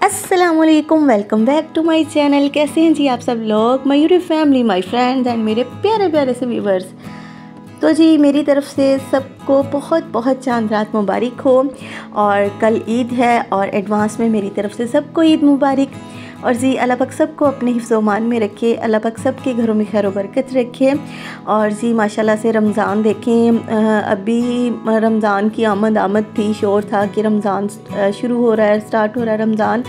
अस्सलामुअलैकुम, welcome back to my channel. कैसे हैं जी आप सब लोग, Mayuri family, my friends and मेरे प्यारे प्यारे से व्यूवर्स। तो जी मेरी तरफ से सबको बहुत बहुत चांद रात मुबारक हो। और कल ईद है और एडवांस में मेरी तरफ से सबको ईद मुबारक। और जी अल्लाह पाक सबको अपने हिफ्ज़-ओ-मान में रखे, अल्लाह पाक सबके घरों में खैर बरकत रखे। और जी माशाल्लाह से रमज़ान देखें, अभी रमज़ान की आमद थी, शोर था कि रमज़ान शुरू हो रहा है, स्टार्ट हो रहा है रमज़ान।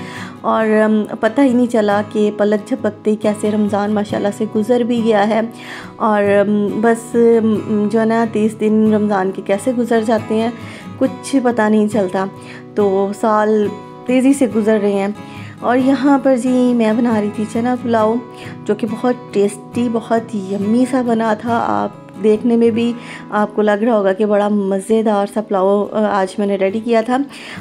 और पता ही नहीं चला कि पलक झपकते कैसे रमज़ान माशाल्लाह से गुज़र भी गया है। और बस जो है ना 30 दिन रमज़ान के कैसे गुज़र जाते हैं कुछ पता नहीं चलता। तो साल तेज़ी से गुज़र रहे हैं। और यहाँ पर जी मैं बना रही थी चना पुलाव, जो कि बहुत टेस्टी, बहुत यम्मी सा बना था। आप देखने में भी आपको लग रहा होगा कि बड़ा मज़ेदार सा पुलाव आज मैंने रेडी किया था।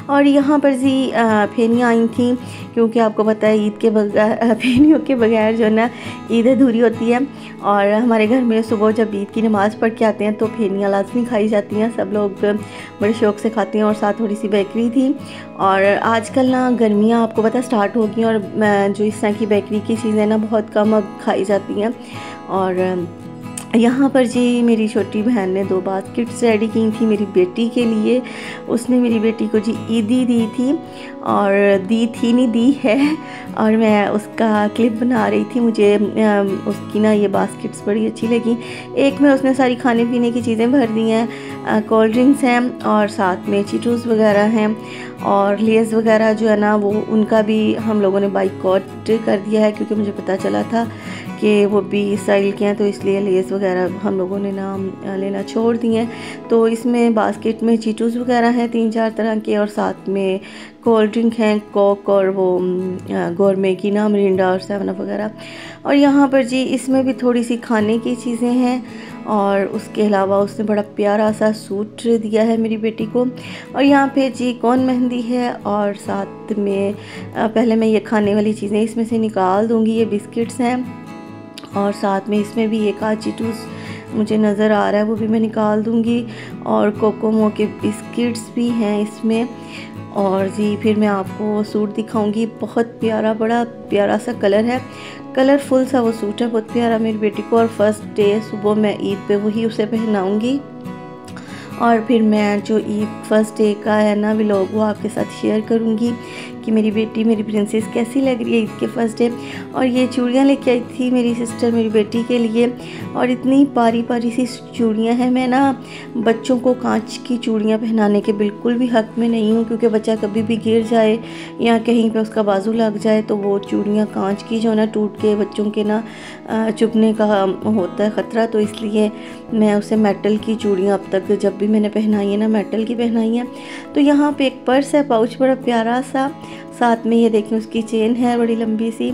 और यहाँ पर जी फेनियाँ आई थी, क्योंकि आपको पता है ईद के बगैर फेनियों के बगैर जो है ना ईद अधूरी होती है। और हमारे घर में सुबह जब ईद की नमाज़ पढ़ के आते हैं तो फेनियाँ लाजमी खाई जाती हैं, सब लोग बड़े शौक़ से खाते हैं। और साथ थोड़ी सी बेकरी थी। और आजकल ना गर्मियाँ आपको पता स्टार्ट हो गई और जो इस तरह की बेकरी की चीज़ें ना बहुत कम अब खाई जाती हैं। और यहाँ पर जी मेरी छोटी बहन ने 2 बास्केट्स रेडी की थी मेरी बेटी के लिए। उसने मेरी बेटी को जी ईदी दी थी, और दी है। और मैं उसका क्लिप बना रही थी। मुझे उसकी ना ये बास्केट्स बड़ी अच्छी लगी। एक में उसने सारी खाने पीने की चीज़ें भर दी हैं, कोल्ड ड्रिंक्स हैं और साथ में चीटोस वगैरह हैं। और लेज़ वगैरह जो है ना वो उनका भी हम लोगों ने बाइकआउट कर दिया है, क्योंकि मुझे पता चला था कि वो भी इसराइल के हैं, तो इसलिए लेस वगैरह हम लोगों ने ना लेना छोड़ दिए हैं। तो इसमें बास्केट में चीटोस वगैरह हैं 3-4 तरह के, और साथ में कोल्ड ड्रिंक हैं, कोक और वो गोरमे की ना मिरिंडा और 7 अप वगैरह। और यहाँ पर जी इसमें भी थोड़ी सी खाने की चीज़ें हैं। और उसके अलावा उसने बड़ा प्यारा सा सूट दिया है मेरी बेटी को। और यहाँ पे जी कौन मेहंदी है, और साथ में पहले मैं ये खाने वाली चीज़ें इसमें से निकाल दूँगी। ये बिस्किट्स हैं, और साथ में इसमें भी एक आध चीटूस मुझे नज़र आ रहा है, वो भी मैं निकाल दूँगी। और कोकोमो के बिस्किट्स भी हैं इसमें। और जी फिर मैं आपको सूट दिखाऊंगी, बहुत प्यारा, बड़ा प्यारा सा कलर है, कलरफुल सा वो सूट है, बहुत प्यारा मेरी बेटी को। और फर्स्ट डे सुबह मैं ईद पे वही उसे पहनाऊंगी। और फिर मैं जो ईद फर्स्ट डे का है ना व्लॉग वो आपके साथ शेयर करूंगी कि मेरी बेटी, मेरी प्रिंसेस कैसी लग रही है ईद के फर्स्ट डे। और ये चूड़ियाँ लेके आई थी मेरी सिस्टर मेरी बेटी के लिए, और इतनी प्यारी प्यारी सी चूड़ियाँ हैं। मैं ना बच्चों को कांच की चूड़ियाँ पहनाने के बिल्कुल भी हक़ में नहीं हूँ, क्योंकि बच्चा कभी भी गिर जाए या कहीं पे उसका बाजू लग जाए तो वो चूड़ियाँ कांच की जो ना टूट के बच्चों के ना चुभने का होता है ख़तरा। तो इसलिए मैं उसे मेटल की चूड़ियाँ अब तक जब भी मैंने पहनाई है ना मेटल की पहनाई है। तो यहाँ पे एक पर्स है, पाउच बड़ा प्यारा सा, साथ में ये देखें उसकी चेन है बड़ी लंबी सी,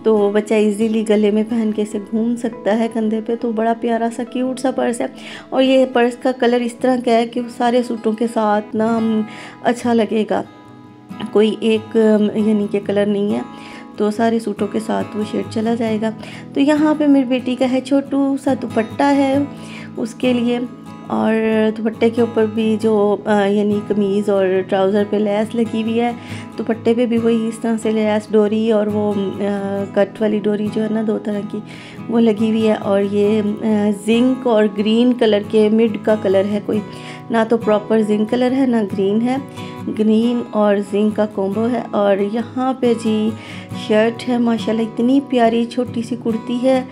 तो बच्चा इजीली गले में पहन के इसे घूम सकता है कंधे पे। तो बड़ा प्यारा सा क्यूट सा पर्स है। और ये पर्स का कलर इस तरह का है कि सारे सूटों के साथ ना अच्छा लगेगा, कोई एक यानी कि कलर नहीं है, तो सारे सूटों के साथ वो शेड चला जाएगा। तो यहाँ पे मेरी बेटी का है छोटू सा दुपट्टा है उसके लिए, और दुपट्टे के ऊपर भी जो यानी कमीज़ और ट्राउज़र पे लेस लगी हुई है, दुपट्टे पे भी वही इस तरह से लेस डोरी और वो कट वाली डोरी जो है ना 2 तरह की वो लगी हुई है। और ये जिंक और ग्रीन कलर के मिड का कलर है, कोई ना तो प्रॉपर जिंक कलर है ना ग्रीन है, ग्रीन और जिंक का कॉम्बो है। और यहाँ पे जी शर्ट है माशाल्लाह, इतनी प्यारी छोटी सी कुर्ती है,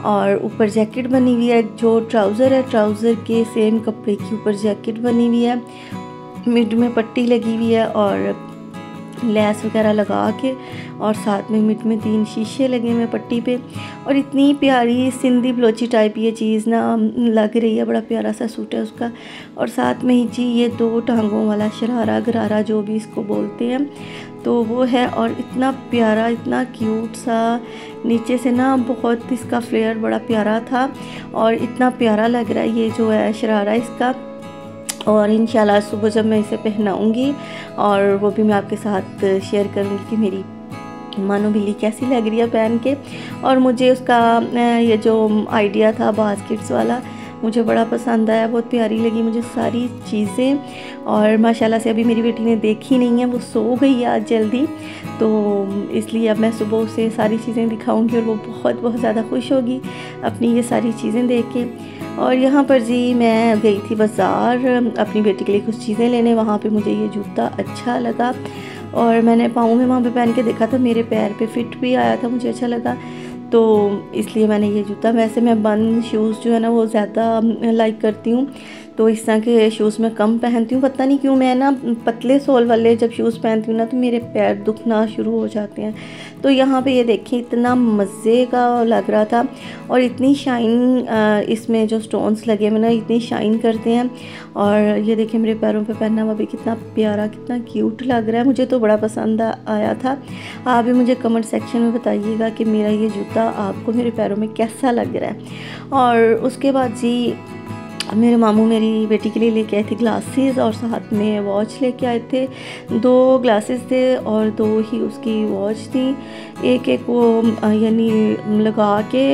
और ऊपर जैकेट बनी हुई है। जो ट्राउज़र है, ट्राउज़र के सेम कपड़े की ऊपर जैकेट बनी हुई है, मिड में पट्टी लगी हुई है और लेस वगैरह लगा के, और साथ में मिड में 3 शीशे लगे हुए पट्टी पे। और इतनी प्यारी सिंधी बलोची टाइप ये चीज़ ना लग रही है, बड़ा प्यारा सा सूट है उसका। और साथ में ही जी ये 2 टांगों वाला शरारा गरारा जो भी इसको बोलते हैं तो वो है। और इतना प्यारा, इतना क्यूट सा, नीचे से ना बहुत इसका फ्लेयर बड़ा प्यारा था, और इतना प्यारा लग रहा है ये जो है शरारा इसका। और इंशाल्लाह सुबह जब मैं इसे पहनाऊँगी और वो भी मैं आपके साथ शेयर करूँगी कि मेरी मानो बिल्ली कैसी लग रही है पहन के। और मुझे उसका ये जो आइडिया था बास्केट्स वाला मुझे बड़ा पसंद आया, बहुत प्यारी लगी मुझे सारी चीज़ें। और माशाल्लाह से अभी मेरी बेटी ने देखी नहीं है, वो सो गई है आज जल्दी, तो इसलिए अब मैं सुबह उसे सारी चीज़ें दिखाऊंगी और वो बहुत बहुत ज़्यादा खुश होगी अपनी ये सारी चीज़ें देख के। और यहाँ पर जी मैं गई थी बाज़ार अपनी बेटी के लिए कुछ चीज़ें लेने। वहाँ पे मुझे ये जूता अच्छा लगा और मैंने पाँव में वहाँ पे पहन के देखा था, मेरे पैर पे फिट भी आया था, मुझे अच्छा लगा, तो इसलिए मैंने ये जूता। वैसे मैं बंद शूज़ जो है ना वो ज़्यादा लाइक करती हूँ, तो इस तरह के शूज़ मैं कम पहनती हूँ। पता नहीं क्यों मैं ना पतले सोल वाले जब शूज़ पहनती हूँ ना तो मेरे पैर दुखना शुरू हो जाते हैं। तो यहाँ पे ये देखिए इतना मज़े का लग रहा था और इतनी शाइन इसमें जो स्टोन्स लगे हुए ना इतनी शाइन करते हैं। और ये देखिए मेरे पैरों पे पहना हुआ भी कितना प्यारा कितना क्यूट लग रहा है, मुझे तो बड़ा पसंद आया था। आप भी मुझे कमेंट सेक्शन में बताइएगा कि मेरा ये जूता आपको मेरे पैरों में कैसा लग रहा है। और उसके बाद जी मेरे मामू मेरी बेटी के लिए लेके आए थे ग्लासेस और साथ में वॉच लेके आए थे। 2 ग्लासेस थे और 2 ही उसकी वॉच थी। एक वो यानी लगा के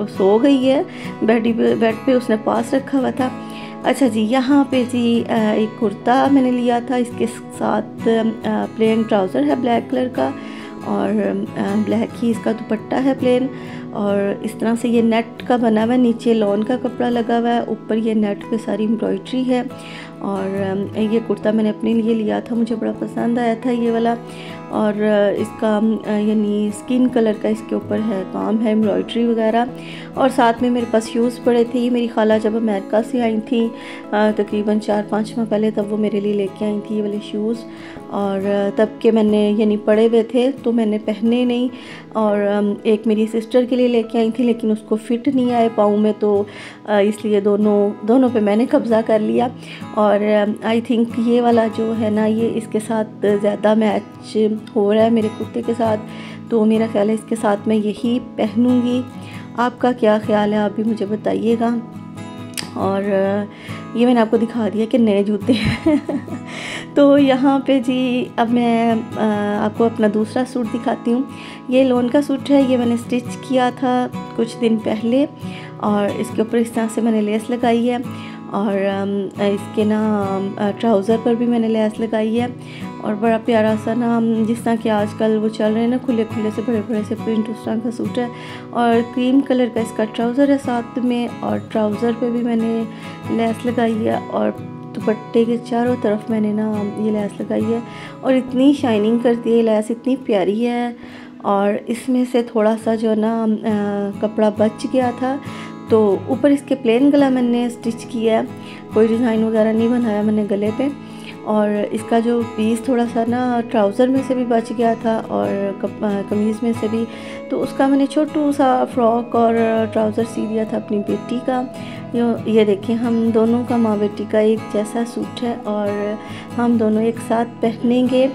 सो गई है बेड पे उसने पास रखा हुआ था। अच्छा जी, यहाँ पे जी एक कुर्ता मैंने लिया था, इसके साथ प्लेन ट्राउज़र है ब्लैक कलर का और ब्लैक ही इसका दुपट्टा है प्लेन। और इस तरह से ये नेट का बना हुआ है, नीचे लॉन का कपड़ा लगा हुआ है, ऊपर ये नेट पे सारी एम्ब्रॉयडरी है। और ये कुर्ता मैंने अपने लिए लिया था, मुझे बड़ा पसंद आया था ये वाला। और इसका यानी स्किन कलर का इसके ऊपर है काम है एम्ब्रॉयडरी वगैरह। और साथ में मेरे पास शूज़ पड़े थे, ये मेरी खाला जब अमेरिका से आई थी तकरीबन 4-5 माह पहले, तब वो मेरे लिए लेके आई थी ये वाले शूज़। और तब के मैंने यानी पड़े हुए थे तो मैंने पहने नहीं। और एक मेरी सिस्टर के लिए लेके आई थी लेकिन उसको फिट नहीं आए पाँव में, तो इसलिए दोनों पे मैंने कब्ज़ा कर लिया। और आई थिंक ये वाला जो है ना ये इसके साथ ज़्यादा मैच हो रहा है मेरे कुर्ते के साथ, तो मेरा ख्याल है इसके साथ मैं यही पहनूँगी। आपका क्या ख्याल है, आप भी मुझे बताइएगा। और ये मैंने आपको दिखा दिया कि नए जूते हैं। तो यहाँ पे जी अब मैं आपको अपना दूसरा सूट दिखाती हूँ। ये लोन का सूट है, ये मैंने स्टिच किया था कुछ दिन पहले और इसके ऊपर इस तरह से मैंने लेस लगाई है। और इसके ना ट्राउज़र पर भी मैंने लेस लगाई है और बड़ा प्यारा सा ना जिस तरह कि आजकल वो चल रहे हैं ना खुले खुले से बड़े बड़े से प्रिंट, उस तरह का सूट है। और क्रीम कलर का इसका ट्राउज़र है साथ में, और ट्राउज़र पे भी मैंने लेस लगाई है और दुपट्टे के चारों तरफ मैंने ना ये लेस लगाई है। और इतनी शाइनिंग करती है लेस, इतनी प्यारी है। और इसमें से थोड़ा सा जो ना कपड़ा बच गया था, तो ऊपर इसके प्लेन गला मैंने स्टिच किया है, कोई डिज़ाइन वगैरह नहीं बनाया मैंने गले पे। और इसका जो पीस थोड़ा सा ना ट्राउज़र में से भी बच गया था और कमीज़ में से भी, तो उसका मैंने छोटू सा फ्रॉक और ट्राउज़र सी दिया था अपनी बेटी का। ये देखिए हम दोनों का माँ बेटी का एक जैसा सूट है और हम दोनों एक साथ पहनेंगे।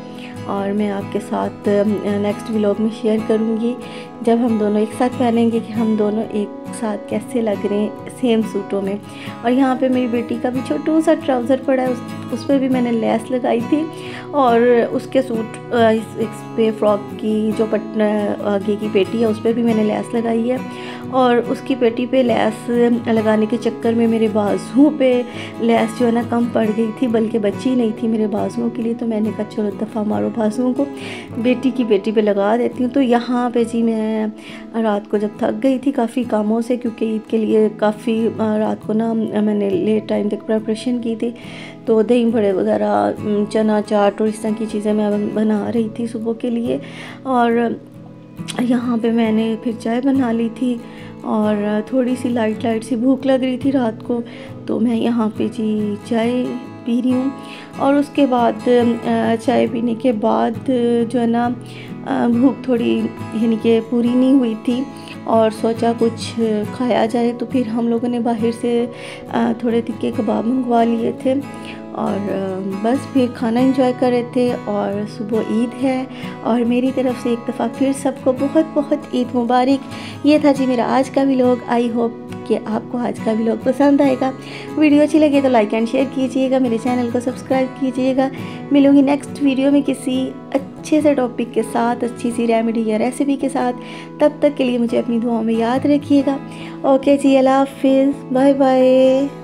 और मैं आपके साथ नेक्स्ट व्लॉग में शेयर करूँगी जब हम दोनों एक साथ पहनेंगे कि हम दोनों एक साथ कैसे लग रहे हैं सेम सूटों में। और यहाँ पे मेरी बेटी का भी छोटू सा ट्राउज़र पड़ा है, उस पर भी मैंने लेस लगाई थी। और उसके सूट इस पे फ्रॉक की जो आगे की पेटी है उस पर भी मैंने लेस लगाई है। और उसकी पेटी पे लेस लगाने के चक्कर में मेरे बाजुओं पे लेस जो है ना कम पड़ गई थी, बल्कि बची नहीं थी मेरे बाजुओं के लिए। तो मैंने कहा चलो दफ़ा मारो बाजुओं को, बेटी की पेटी पे लगा देती हूँ। तो यहाँ पे जी मैं रात को जब थक गई थी काफ़ी कामों से, क्योंकि ईद के लिए काफ़ी रात को ना मैंने लेट टाइम तक प्रिपरेशन की थी, तो दही बड़े वगैरह चना चाट और इस तरह की चीज़ें मैं बना रही थी सुबह के लिए। और यहाँ पे मैंने फिर चाय बना ली थी और थोड़ी सी लाइट सी भूख लग रही थी रात को, तो मैं यहाँ पे जी चाय पी रही हूँ। और उसके बाद चाय पीने के बाद जो है ना भूख थोड़ी यानी कि पूरी नहीं हुई थी और सोचा कुछ खाया जाए, तो फिर हम लोगों ने बाहर से थोड़े तिक्के कबाब मंगवा लिए थे और बस फिर खाना एंजॉय कर रहे थे। और सुबह ईद है और मेरी तरफ से एक दफ़ा फिर सबको बहुत बहुत ईद मुबारक। ये था जी मेरा आज का व्लॉग। आई होप कि आपको आज का व्लॉग पसंद आएगा। वीडियो अच्छी लगे तो लाइक एंड शेयर कीजिएगा, मेरे चैनल को सब्सक्राइब कीजिएगा। मिलूंगी नेक्स्ट वीडियो में किसी अच्छे से टॉपिक के साथ, अच्छी सी रेमेडी या रेसिपी के साथ। तब तक के लिए मुझे अपनी दुआओं में याद रखिएगा। ओके जी, अल्लाह हाफिज़, बाय बाय।